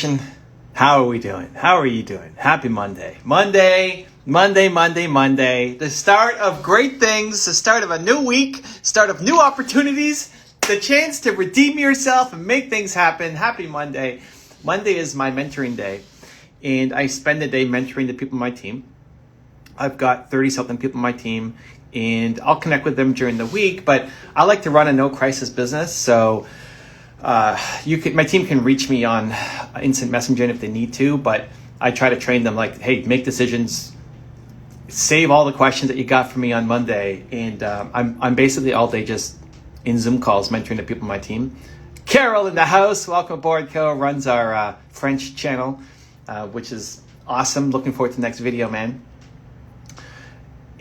Nation. How are we doing? How are you doing? Happy Monday. Monday. The start of great things, the start of a new week, start of new opportunities, the chance to redeem yourself and make things happen. Happy Monday. Monday is my mentoring day, and I spend the day mentoring the people on my team. I've got 30-something people on my team, and I'll connect with them during the week, but I like to run a no-crisis business, so my team can reach me on instant messaging if they need to, but I try to train them like, hey, make decisions, save all the questions that you got from me on Monday, and I'm basically all day just in Zoom calls mentoring the people on my team. Carol in the house, welcome aboard. Carol runs our French channel, which is awesome. Looking forward to the next video, man.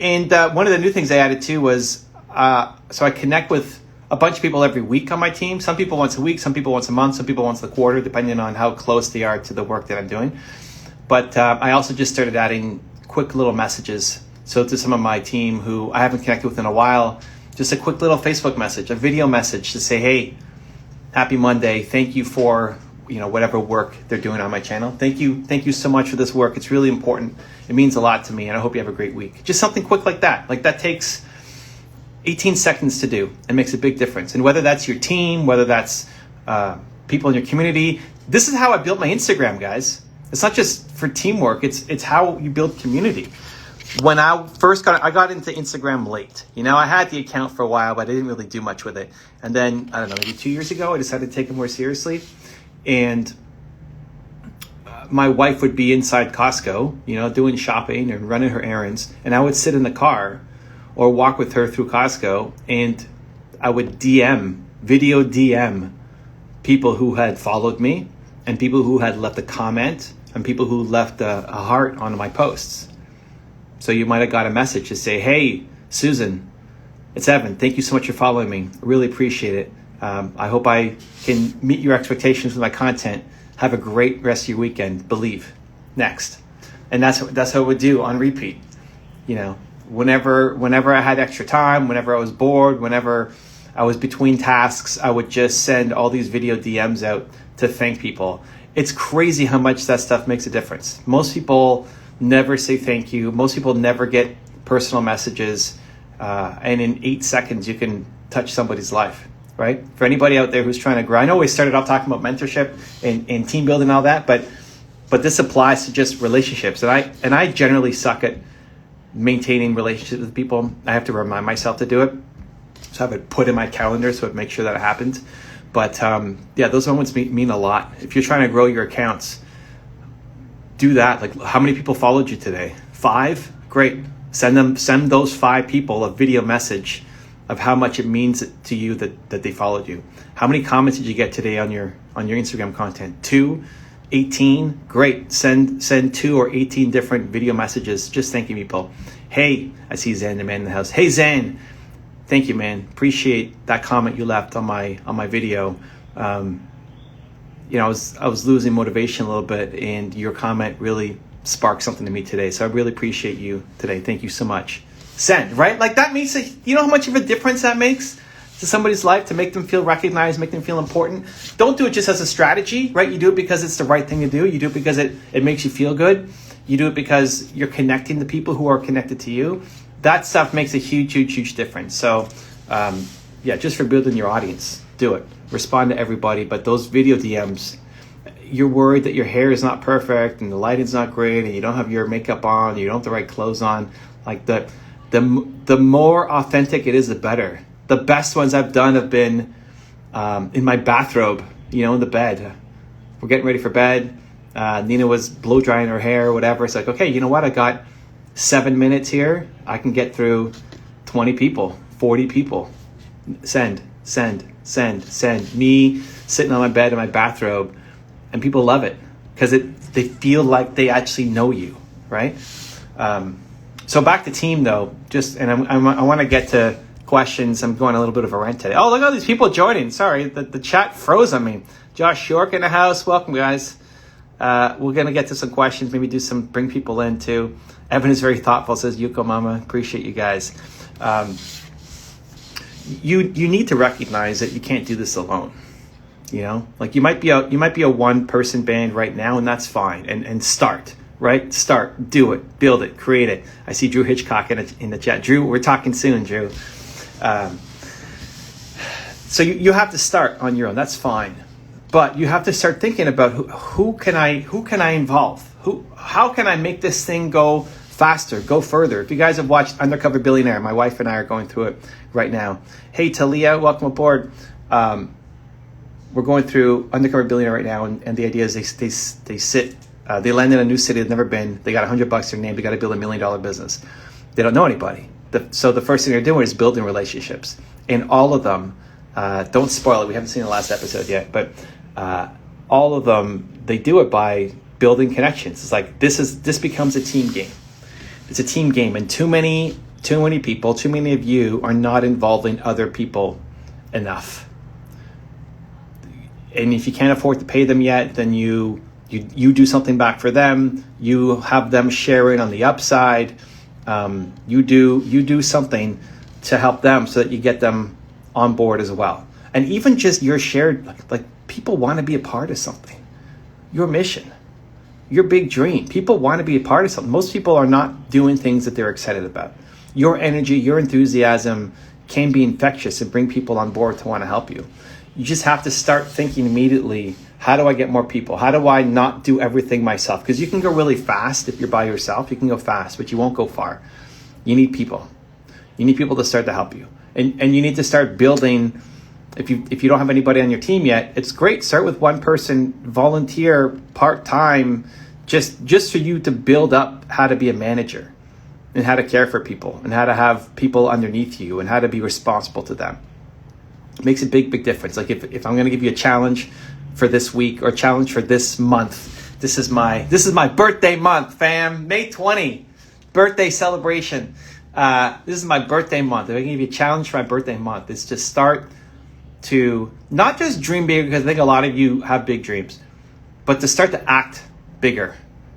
And one of the new things I added too was, so I connect with a bunch of people every week on my team. Some people once a week, some people once a month, some people once a quarter, depending on how close they are to the work that I'm doing. But I also just started adding quick little messages. So to some of my team who I haven't connected with in a while, just a quick little Facebook message, a video message to say, hey, happy Monday. Thank you for, whatever work they're doing on my channel. Thank you so much for this work. It's really important. It means a lot to me, and I hope you have a great week. Just something quick like that. Like that takes 18 seconds to do and makes a big difference. And whether that's your team, whether that's people in your community, this is how I built my Instagram, guys. It's not just for teamwork. It's how you build community. When I first I got into Instagram late. I had the account for a while, but I didn't really do much with it. And then, I don't know, maybe 2 years ago, I decided to take it more seriously. And my wife would be inside Costco, doing shopping and running her errands. And I would sit in the car or walk with her through Costco, and I would video DM people who had followed me and people who had left a comment and people who left a heart on my posts. So you might have got a message to say, hey, Susan, it's Evan. Thank you so much for following me. I really appreciate it. I hope I can meet your expectations with my content. Have a great rest of your weekend. Believe. Next. And that's what I would do on repeat. Whenever I had extra time, whenever I was bored, whenever I was between tasks, I would just send all these video DMs out to thank people. It's crazy how much that stuff makes a difference. Most people never say thank you. Most people never get personal messages. And in 8 seconds, you can touch somebody's life, right? For anybody out there who's trying to grow, I know we started off talking about mentorship and team building and all that, but this applies to just relationships. And I generally suck at maintaining relationships with people. I have to remind myself to do it. So I have it put in my calendar so it makes sure that it happens. But those moments mean a lot. If you're trying to grow your accounts, do that. Like, how many people followed you today? 5? Great. Send those 5 people a video message of how much it means to you that they followed you. How many comments did you get today on your Instagram content? 2? 18? Great. Send 2 or 18 different video messages just thanking people. Hey, I see Zan, the man in the house. Hey, Zan, thank you, man. Appreciate that comment you left on my video. I was losing motivation a little bit, and your comment really sparked something to me today. So I really appreciate you today. Thank you so much. Send, right? Like that makes how much of a difference that makes to somebody's life, to make them feel recognized, make them feel important. Don't do it just as a strategy, right? You do it because it's the right thing to do. You do it because it makes you feel good. You do it because you're connecting the people who are connected to you. That stuff makes a huge, huge, huge difference. So, just for building your audience, do it. Respond to everybody, but those video DMs, you're worried that your hair is not perfect and the lighting's not great and you don't have your makeup on, you don't have the right clothes on. Like the more authentic it is, the better. The best ones I've done have been in my bathrobe, in the bed. We're getting ready for bed. Nina was blow drying her hair or whatever. It's like, okay, you know what? I got 7 minutes here. I can get through 20 people, 40 people. Send. Me sitting on my bed in my bathrobe, and people love it because they feel like they actually know you, right? So back to team though, I want to get to questions. I'm going a little bit of a rant today. Oh, look at all these people joining. Sorry, the chat froze on me. Josh York in the house. Welcome, guys. We're going to get to some questions, maybe bring people in too. Evan is very thoughtful, says Yuko Mama. Appreciate you guys. You need to recognize that you can't do this alone. You know, like you might be a one person band right now, and that's fine. And start, right? Start, do it, build it, create it. I see Drew Hitchcock in the chat. Drew, we're talking soon, Drew. So you have to start on your own. That's fine, but you have to start thinking about who can I involve? How can I make this thing go faster, go further? If you guys have watched Undercover Billionaire, my wife and I are going through it right now. Hey, Talia, welcome aboard. We're going through Undercover Billionaire right now, and the idea is they land in a new city they've never been. They got $100 to their name. They got to build $1 million business. They don't know anybody. So the first thing they're doing is building relationships. And all of them, don't spoil it. We haven't seen the last episode yet, but all of them, they do it by building connections. It's like this becomes a team game. It's a team game, and too many people, too many of you are not involving other people enough. And if you can't afford to pay them yet, then you do something back for them. You have them sharing on the upside. You do something to help them so that you get them on board as well. And even just your shared, like people want to be a part of something. Your mission, your big dream. People want to be a part of something. Most people are not doing things that they're excited about. Your energy, your enthusiasm can be infectious and bring people on board to want to help you. You just have to start thinking immediately, how do I get more people? How do I not do everything myself? Because you can go really fast if you're by yourself. You can go fast, but you won't go far. You need people. You need people to start to help you. And you need to start building. If you don't have anybody on your team yet, it's great. Start with one person, volunteer, part-time, just for you to build up how to be a manager and how to care for people and how to have people underneath you and how to be responsible to them. It makes a big difference. Like if I'm going to give you a challenge for this week or a challenge for this month, this is my birthday month, fam. May 20, birthday celebration. This is my birthday month. If I can give you a challenge for my birthday month, it's to start to not just dream bigger, because I think a lot of you have big dreams, but to start to act bigger.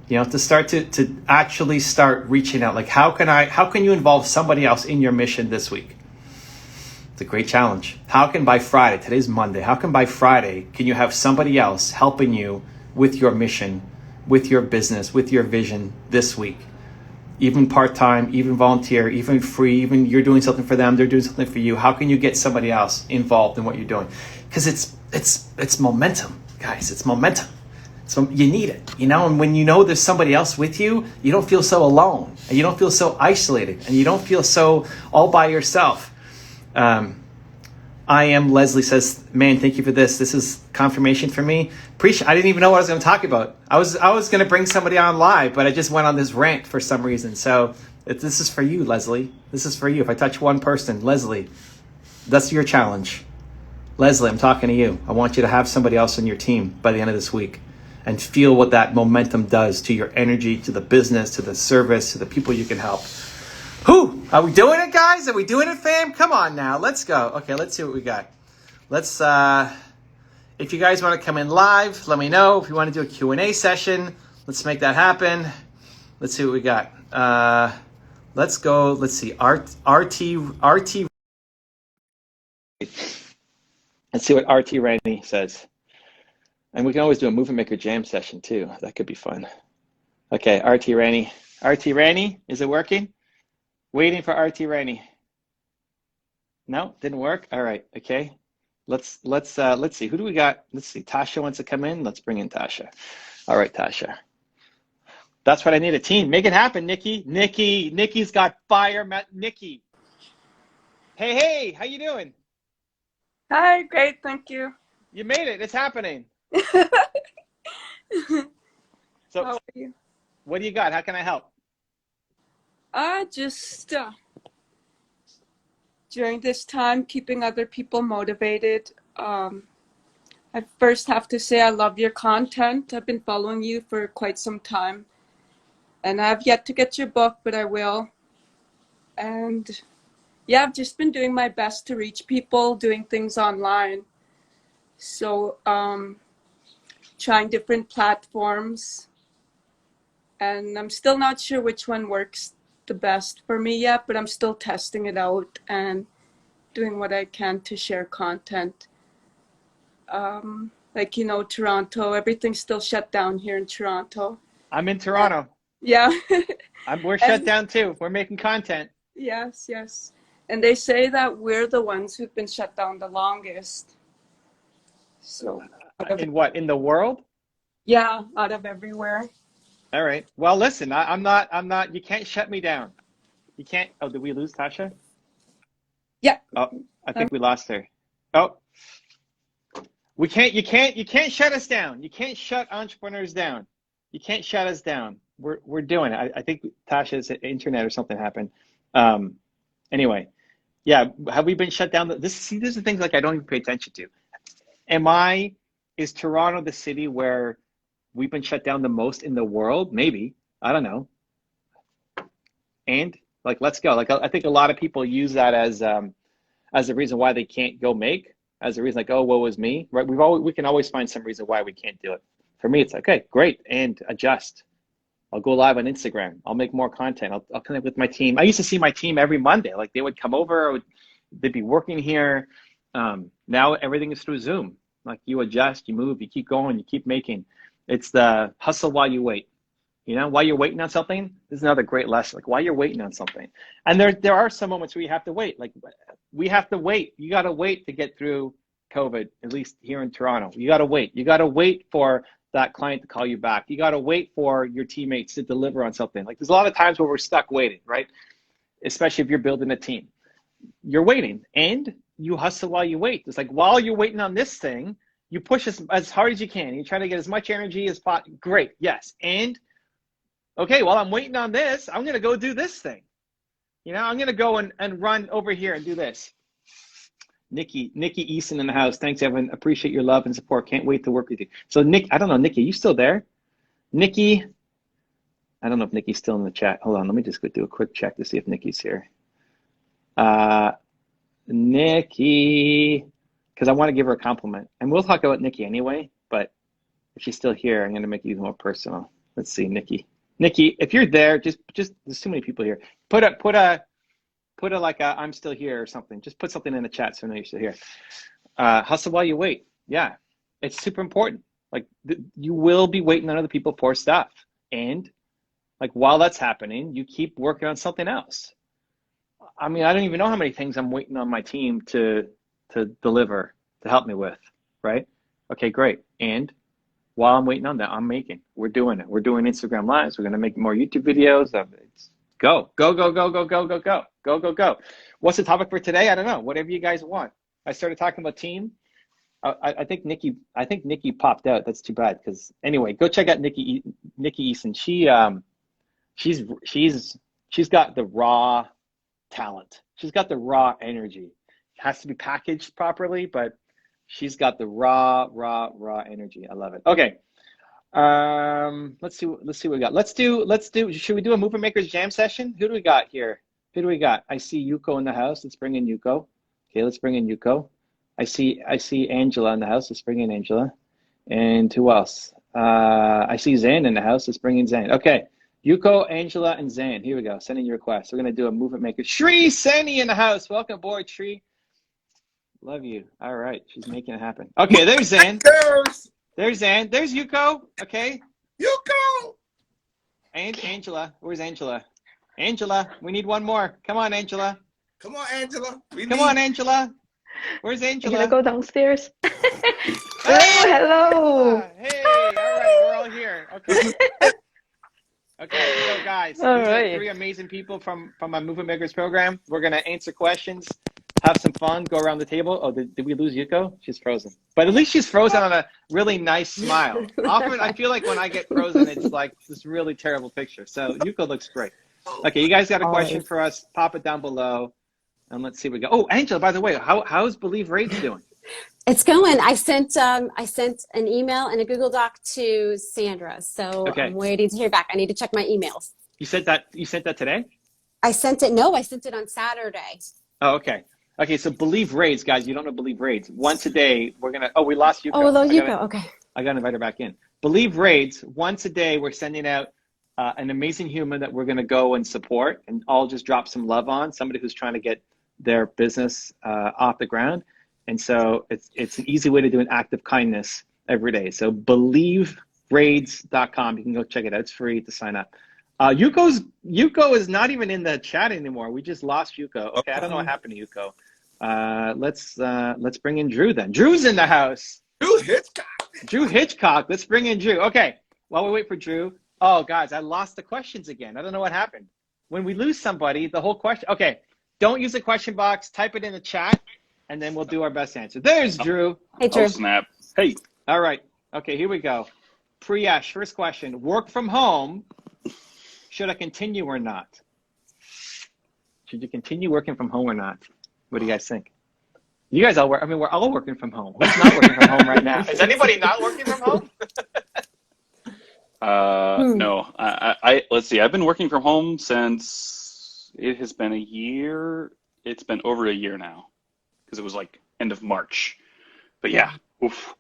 You know, to start to actually start reaching out. Like how can you involve somebody else in your mission this week? It's a great challenge. How can by Friday, today's Monday, how can by Friday can you have somebody else helping you with your mission, with your business, with your vision this week? Even part-time, even volunteer, even free, even you're doing something for them, they're doing something for you. How can you get somebody else involved in what you're doing? Because it's momentum, guys. It's momentum. So you need it, you know, and when you know there's somebody else with you, you don't feel so alone and you don't feel so isolated and you don't feel so all by yourself. I am Leslie says, man, thank you for this. This is confirmation for me. I didn't even know what I was going to talk about. I was going to bring somebody on live, but I just went on this rant for some reason. So this is for you, Leslie. This is for you. If I touch one person, Leslie, that's your challenge. Leslie, I'm talking to you. I want you to have somebody else on your team by the end of this week and feel what that momentum does to your energy, to the business, to the service, to the people you can help. Whew, are we doing it, guys? Are we doing it, fam? Come on now, let's go. Okay, let's see what we got. Let's, if you guys want to come in live, let me know. If you want to do a Q&A session, let's make that happen. Let's see what we got. Let's go, let's see, RT. Let's see what RT Randy says. And we can always do a Movie Maker Jam session too. That could be fun. Okay, RT Randy. RT Randy, is it working? Waiting for RT Randy. No, didn't work. All right, okay. Let's see. Who do we got? Let's see. Tasha wants to come in. Let's bring in Tasha. All right, Tasha. That's what I need, a team. Make it happen, Nikki. Nikki's got fire. Nikki. Hey, how you doing? Hi, great, thank you. You made it. It's happening. So, how are you? What do you got? How can I help? Just during this time, keeping other people motivated. I first have to say I love your content. I've been following you for quite some time. And I've yet to get your book, but I will. And yeah, I've just been doing my best to reach people, doing things online. So trying different platforms. And I'm still not sure which one works the best for me yet, but I'm still testing it out and doing what I can to share content. Like, Toronto, everything's still shut down here in Toronto. I'm in Toronto. Yeah. We're shut And down too. We're making content. yes, yes. And they say that we're the ones who've been shut down the longest. So, In what? In the world? yeah, out of everywhere. All right. Well, listen, I'm not, you can't shut me down. You can't. Oh, did we lose Tasha? Yeah. Oh, I think we lost her. Oh, you can't shut us down. You can't shut entrepreneurs down. You can't shut us down. We're doing it. I think Tasha's internet or something happened. Um, anyway, yeah, have we been shut down? These are things like I don't even pay attention to. Is Toronto the city where we've been shut down the most in the world? Maybe. I don't know. And like, let's go. Like, I think a lot of people use that as a reason why they can't go make, as a reason like, oh, woe is me, right? We can always find some reason why we can't do it. For me, it's like, okay, great, and adjust. I'll go live on Instagram. I'll make more content. I'll connect with my team. I used to see my team every Monday. Like they would come over, they'd be working here. Now everything is through Zoom. Like you adjust, you move, you keep going, you keep making. It's the hustle while you wait. While you're waiting on something, this is another great lesson. Like while you're waiting on something, and there are some moments where you have to wait. Like we have to wait. You got to wait to get through COVID. At least here in Toronto, you got to wait. You got to wait for that client to call you back. You got to wait for your teammates to deliver on something. Like there's a lot of times where we're stuck waiting, right? Especially if you're building a team, you're waiting, and you hustle while you wait. It's like while you're waiting on this thing, you push as hard as you can. You try to get as much energy as possible. Great, yes, and okay, while I'm waiting on this, I'm going to go do this thing. I'm going to go and run over here and do this. Nikki Eason in the house. Thanks, Evan. Appreciate your love and support. Can't wait to work with you. So, Nick, I don't know, Nikki, you still there? Nikki, I don't know if Nikki's still in the chat. Hold on, let me just go do a quick check to see if Nikki's here. Nikki, because I want to give her a compliment. And we'll talk about Nikki anyway, but if she's still here, I'm going to make it even more personal. Let's see, Nikki, if you're there, just there's too many people here. Put a like a I'm still here or something. Just put something in the chat so I know you're still here. Hustle while you wait. Yeah, it's super important. Like you will be waiting on other people for stuff, and like while that's happening, you keep working on something else. I mean, I don't even know how many things I'm waiting on my team to deliver, to help me with, right? Okay, great. And while I'm waiting on that, we're doing it. We're doing Instagram lives. We're going to make more YouTube videos. Go. What's the topic for today? I don't know. Whatever you guys want. I started talking about team. I think Nikki popped out. That's too bad. Because anyway, go check out Nikki Eason. She's got the raw talent. She's got the raw energy. It has to be packaged properly, but she's got the raw energy. I love it. Okay. Let's see what we got. Let's do, should we do a Movement Makers Jam session? Who do we got here? I see Yuko in the house. Let's bring in Yuko. Okay, let's bring in Yuko. I see Angela in the house. Let's bring in Angela. And who else? I see Zan in the house. Let's bring in Zan. Okay. Yuko, Angela, and Zan. Here we go. Sending your request. We're going to do a Movement Makers. Shri Sani in the house. Welcome aboard, Shri. Love you. All right. She's making it happen. Okay, there's Zan. There's Zan. There's Yuko. Okay. Yuko! And Angela. Where's Angela? Angela, we need one more. Come on, Angela. Come on, Angela. Come on, Angela. Where's Angela? I'm gonna go downstairs. Hey, hello. Hey, all right, we're all here. Okay. Okay, so guys, these are three amazing people from my Movement Makers program. We're gonna answer questions, have some fun, go around the table. Oh, did we lose Yuko? She's frozen. But at least she's frozen on a really nice smile. Often I feel like when I get frozen, it's like this really terrible picture. So Yuko looks great. Okay, you guys got a question for us? Pop it down below, and let's see what we go. Oh, Angela, by the way, how's Believe Raids doing? It's going. I sent an email and a Google Doc to Sandra, so I'm waiting to hear back. I need to check my emails. You sent that today? I sent it on Saturday. Oh, okay. Okay, so Believe Raids, guys, you don't know Believe Raids. Once a day, we're going to, we lost Yuko. Oh, Yuko, okay. I got to invite her back in. Believe Raids, once a day, we're sending out an amazing human that we're going to go and support and all just drop some love on, somebody who's trying to get their business off the ground. And so it's an easy way to do an act of kindness every day. So believegrades.com. You can go check it out. It's free to sign up. Yuko is not even in the chat anymore. We just lost Yuko. Okay, I don't know what happened to Yuko. Let's bring in Drew then. Drew's in the house. Drew Hitchcock. Drew Hitchcock. Let's bring in Drew. Okay, while we wait for Drew. Oh, guys, I lost the questions again. I don't know what happened. When we lose somebody, the whole question. Okay, don't use the question box. Type it in the chat, and then we'll do our best answer. There's Drew. Hey, Drew. Oh, snap. Hey. All right. Okay, here we go. Priyesh, first question. Work from home. Should I continue or not? Should you continue working from home or not? What do you guys think? You guys all work. I mean, we're all working from home. Who's not working from home right now? Is anybody not working from home? No. Let's see. I've been working from home since it has been a year. It's been over a year now because it was like end of March. But yeah. Oof.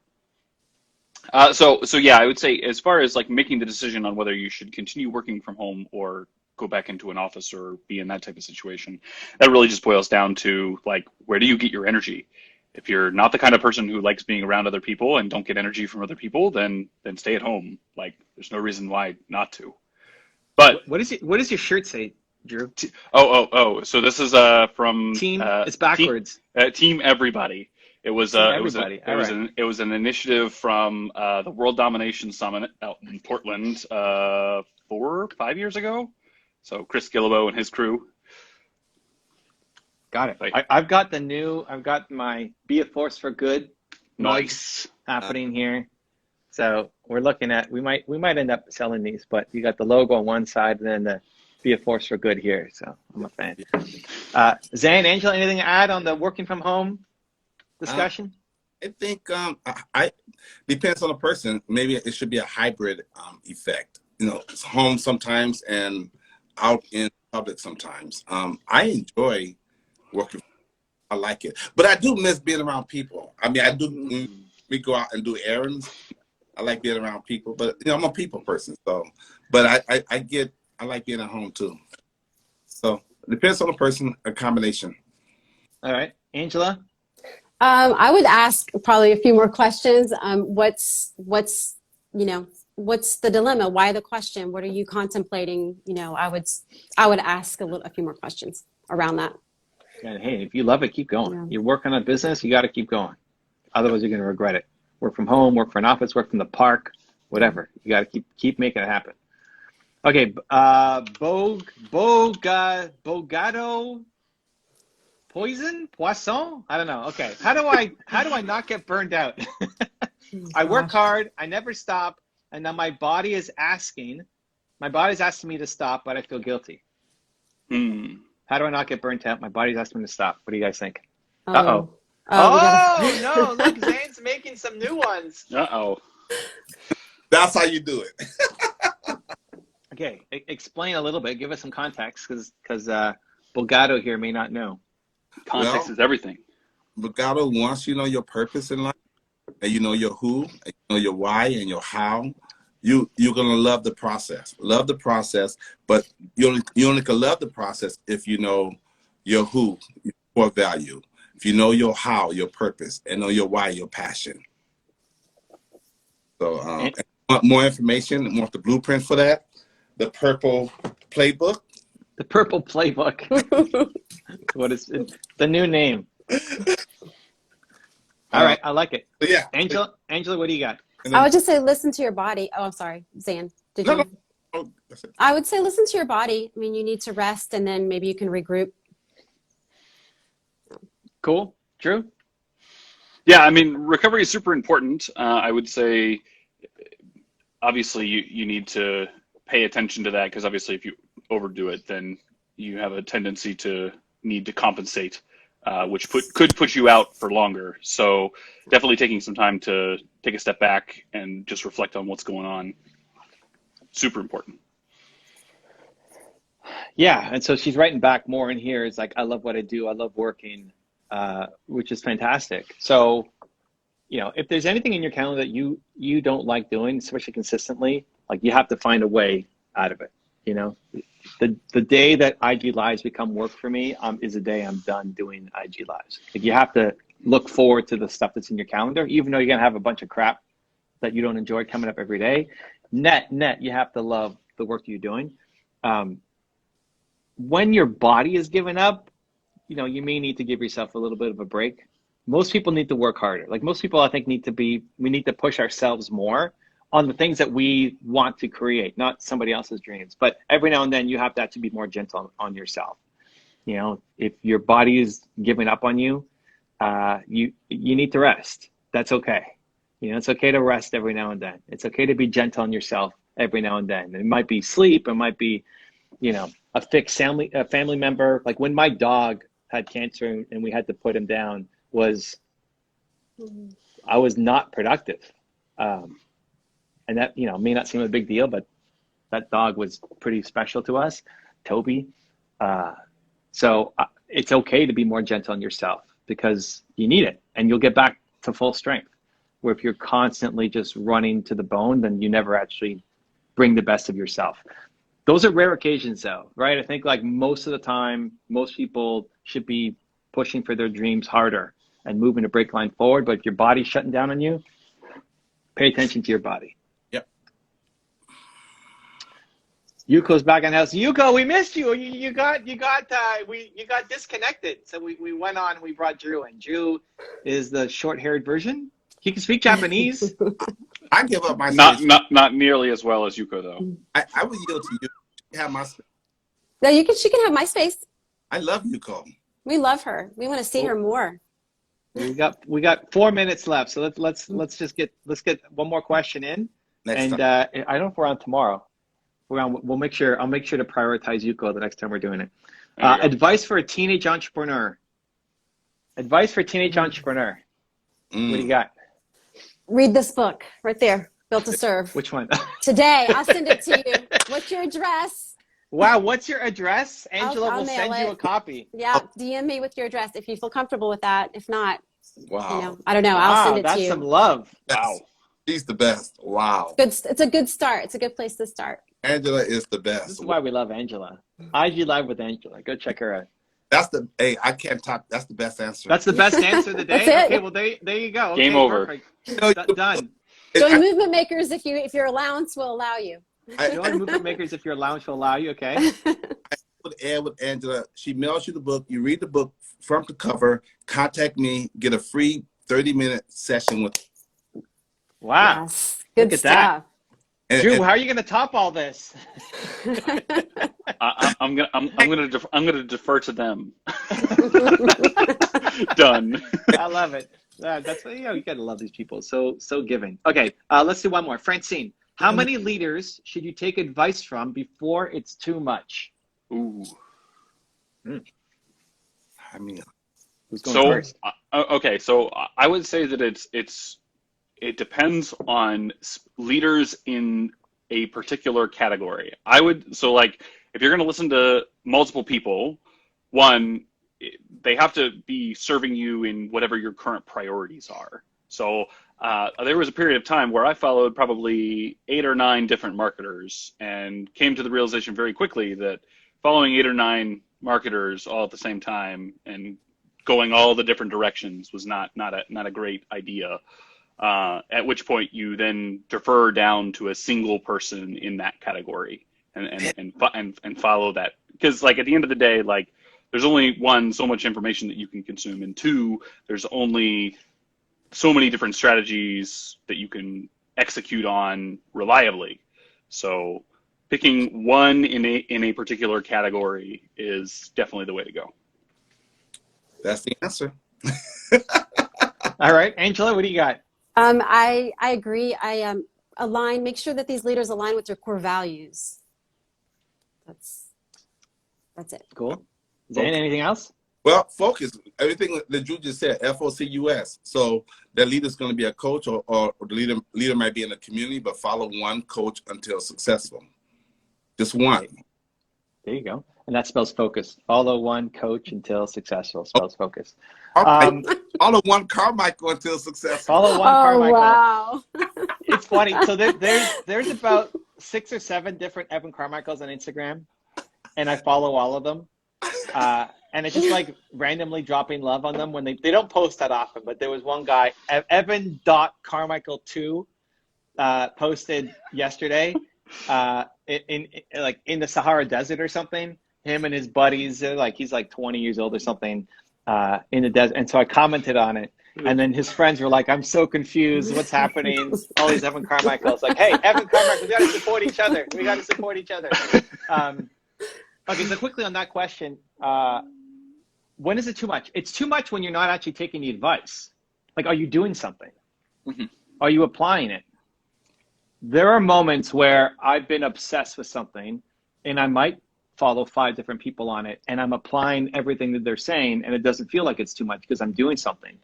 So yeah, I would say as far as like making the decision on whether you should continue working from home or go back into an office or be in that type of situation, that really just boils down to like, where do you get your energy? If you're not the kind of person who likes being around other people and don't get energy from other people, then stay at home. Like, there's no reason why not to. But what does your shirt say, Drew? So this is from Team. It's backwards. Team Everybody. It was it was an initiative from the World Domination Summit out in Portland 4 or 5 years ago. So Chris Gillibo and his crew. Got it. I've got my Be a Force for Good. Nice. Happening here. So we're looking at, we might end up selling these, but you got the logo on one side and then the Be a Force for Good here. So I'm a fan. Zane, Angela, anything to add on the working from home discussion? I think I depends on the person. Maybe it should be a hybrid effect. You know, it's home sometimes and out in public sometimes. I enjoy working. I like it, but I do miss being around people. I mean, I do. We go out and do errands. I like being around people, but you know, I'm a people person. So, but I like being at home too. So it depends on the person. A combination. All right, Angela. I would ask probably a few more questions. What's the dilemma? Why the question? What are you contemplating? You know, I would ask a few more questions around that. And hey, if you love it, keep going. Yeah. You're working on a business, you got to keep going. Otherwise, you're going to regret it. Work from home, work for an office, work from the park, whatever. You got to keep making it happen. Okay, Bogado, poisson? I don't know. Okay, how do I not get burned out? I work hard, I never stop, and now my body is asking me to stop, but I feel guilty. How do I not get burnt out? My body's asking me to stop. What do you guys think? Uh-oh. No, look, Zane's making some new ones. Uh-oh. That's how you do it. Okay, explain a little bit. Give us some context, because Bogado here may not know. Context is everything. Bogado, once you know your purpose in life, and you know your who, and you know your why and your how, you're gonna love the process. Love the process, but you only can love the process if you know your who, your core value. If you know your how, your purpose, and know your why, your passion. So, want more information and want the blueprint for that? The Purple Playbook. The Purple Playbook. What is it? The new name? All right, I like it. Yeah, Angela, what do you got? I would just say listen to your body. Oh, I'm sorry, Zan. No. I would say listen to your body. I mean, you need to rest, and then maybe you can regroup. Cool. Drew? Yeah, I mean, recovery is super important. I would say, obviously, you need to pay attention to that, because obviously if you overdo it, then you have a tendency to need to compensate, which could put you out for longer. So definitely taking some time to take a step back and just reflect on what's going on. Super important. Yeah, and so she's writing back more in here. It's like, I love what I do. I love working, which is fantastic. So, you know, if there's anything in your calendar that you don't like doing, especially consistently, like, you have to find a way out of it. You know, the day that IG Lives become work for me is the day I'm done doing IG Lives. Like, you have to look forward to the stuff that's in your calendar, even though you're going to have a bunch of crap that you don't enjoy coming up every day. Net, you have to love the work you're doing. When your body is giving up, you know, you may need to give yourself a little bit of a break. Most people need to work harder. Like most people, I think, we need to push ourselves more on the things that we want to create, not somebody else's dreams. But every now and then you have to actually be more gentle on yourself. You know, if your body is giving up on you, you need to rest. That's okay. You know, it's okay to rest every now and then. It's okay to be gentle on yourself every now and then. It might be sleep. It might be, you know, a fixed family member. Like when my dog had cancer and we had to put him down, I was not productive. And that, you know, may not seem a big deal, but that dog was pretty special to us, Toby. So it's okay to be more gentle on yourself because you need it and you'll get back to full strength. Where if you're constantly just running to the bone, then you never actually bring the best of yourself. Those are rare occasions though, right? I think like most of the time, most people should be pushing for their dreams harder and moving the brake line forward. But if your body's shutting down on you, pay attention to your body. Yep. Yuko's back in the house. Yuko, we missed you. You got disconnected. So we went on. We brought Drew in. Drew is the short-haired version. He can speak Japanese. I give up my space. Not nearly as well as Yuko though. I would yield to you. You have my space. No, she can have my space. I love Yuko. We love her. We want to see her more. We got 4 minutes left, so let's get one more question in. Next time. I don't know if we're on tomorrow. I'll make sure to prioritize Yuko the next time we're doing it. Advice for a teenage entrepreneur. Advice for a teenage entrepreneur. What do you got? Read this book right there, Built to Serve. Which one? Today, I'll send it to you. What's your address? Wow, what's your address? Angela I'll will mail send you it. a copy. Yeah, DM me with your address if you feel comfortable with that. If not, Wow. you know, I don't know. I'll send it to that's you. some love. Wow. She's the best. Wow. It's a good start. It's a good place to start. Angela is the best. This is why we love Angela. IG Live with Angela. Go check her out. I can't top. That's the best answer. That's the best answer of the day. That's it. Okay, well there you go. Okay, Game over. Perfect. Done. Join Movement Makers if your allowance will allow you. Join Movement Makers if your allowance will allow you. Okay. with Angela. She mails you the book. You read the book from the cover. Contact me. Get a free 30-minute session with. Wow. Yes. Good Look at stuff. that. Drew, how are you going to top all this? I'm gonna defer to them. Done. I love it. That's you gotta love these people. So giving. Okay, let's do one more. Francine, how many leaders should you take advice from before it's too much? Ooh. I mean, who's going first? Okay, so I would say that it depends on leaders in a particular category. If you're going to listen to multiple people, one, they have to be serving you in whatever your current priorities are. So there was a period of time where I followed probably 8 or 9 different marketers and came to the realization very quickly that following 8 or 9 marketers all at the same time and going all the different directions was not a great idea. At which point you then defer down to a single person in that category and follow that, because like at the end of the day, like there's only one, so much information that you can consume, and 2, there's only so many different strategies that you can execute on reliably. So picking one in a particular category is definitely the way to go. that's the answer. All right, Angela, what do you got? I agree. Make sure that these leaders align with your core values. That's it. Cool. Zane, anything else? Well, focus. Everything that Drew just said, FOCUS. So the leader's going to be a coach, or the leader might be in the community, but follow one coach until successful. Just one. There you go. And that spells focus. Follow one coach until successful spells focus. Follow one Carmichael until successful. Follow one Carmichael. Wow. It's funny. So there's about 6 or 7 different Evan Carmichaels on Instagram, and I follow all of them. and it's just like randomly dropping love on them when they don't post that often. But there was one guy, Evan.Carmichael2, posted yesterday in the Sahara Desert or something. Him and his buddies, he's like 20 years old or something, in the desert. And so I commented on it. And then his friends were like, I'm so confused. What's happening? All these Evan Carmichaels. Like, hey, Evan Carmichael, we got to support each other. We got to support each other. Okay, so quickly on that question, when is it too much? It's too much when you're not actually taking the advice. Like, are you doing something? Mm-hmm. Are you applying it? There are moments where I've been obsessed with something and I might follow 5 different people on it and I'm applying everything that they're saying and it doesn't feel like it's too much because I'm doing something.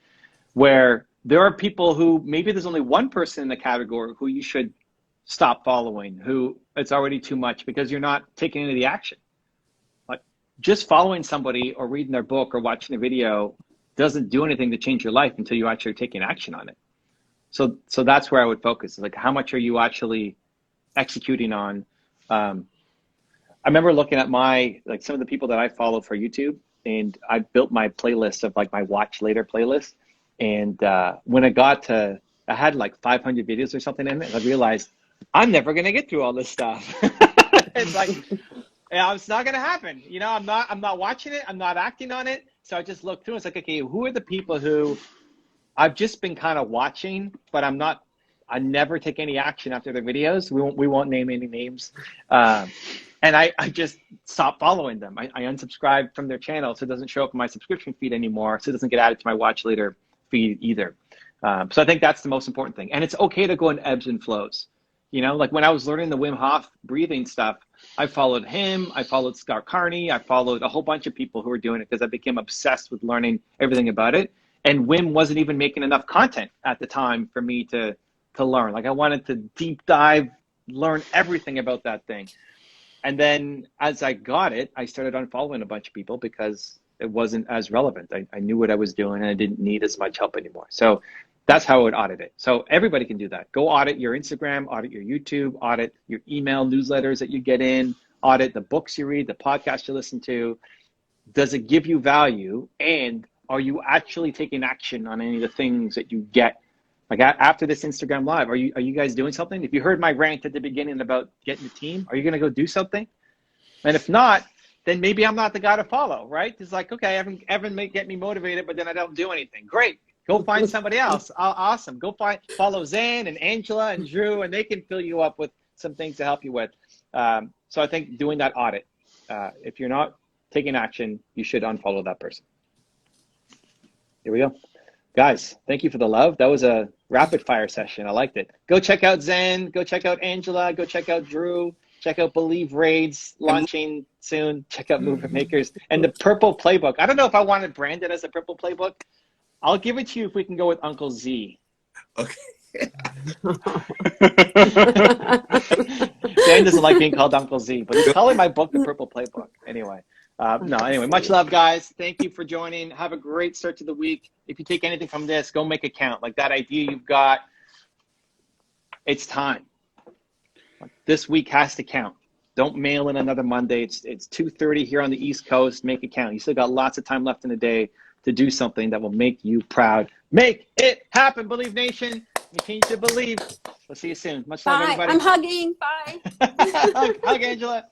Where there are people who maybe there's only one person in the category who you should stop following, who it's already too much because you're not taking any of the action. Like just following somebody or reading their book or watching a video doesn't do anything to change your life until you actually are taking action on it. So that's where I would focus. Like, how much are you actually executing on? I remember looking at some of the people that I follow for YouTube, and I built my playlist of like my watch later playlist. And when I had like 500 videos or something in it, I realized I'm never going to get through all this stuff. It's like, it's not going to happen. I'm not watching it. I'm not acting on it. So I just looked through. It's like, okay, who are the people who I've just been kind of watching, but I never take any action after their videos. We won't name any names. And I just stopped following them. I unsubscribed from their channel so it doesn't show up in my subscription feed anymore. So it doesn't get added to my watch later feed either. So I think that's the most important thing. And it's okay to go in ebbs and flows. Like when I was learning the Wim Hof breathing stuff, I followed him, I followed Scott Carney, I followed a whole bunch of people who were doing it because I became obsessed with learning everything about it. And Wim wasn't even making enough content at the time for me to learn. Like I wanted to deep dive, learn everything about that thing. And then as I got it, I started unfollowing a bunch of people because it wasn't as relevant. I knew what I was doing and I didn't need as much help anymore. So that's how I would audit it. So everybody can do that. Go audit your Instagram, audit your YouTube, audit your email newsletters that you get in, audit the books you read, the podcasts you listen to. Does it give you value? And are you actually taking action on any of the things that you get? Like after this Instagram Live, are you guys doing something? If you heard my rant at the beginning about getting the team, are you going to go do something? And if not, then maybe I'm not the guy to follow, right? It's like, okay, Evan may get me motivated, but then I don't do anything. Great. Go find somebody else. Awesome. Go follow Zan and Angela and Drew, and they can fill you up with some things to help you with. So I think doing that audit, if you're not taking action, you should unfollow that person. Here we go. Guys, thank you for the love. That was a rapid fire session. I liked it. Go check out Zen. Go check out Angela. Go check out Drew. Check out Believe Raids launching soon. Check out Movement Makers. And the Purple Playbook. I don't know if I want it branded as a Purple Playbook. I'll give it to you if we can go with Uncle Z. Okay. Dan doesn't like being called Uncle Z, but he's calling my book the Purple Playbook. Anyway, much love, guys. Thank you for joining. Have a great start to the week. If you take anything from this, go make it count. Like that idea you've got, it's time. This week has to count. Don't mail in another Monday. It's 2:30 here on the East Coast. Make it count. You still got lots of time left in the day to do something that will make you proud. Make it happen, Believe Nation. Continue to believe. We'll see you soon. Much love, Bye. everybody. I'm hugging. Bye. hug, Angela.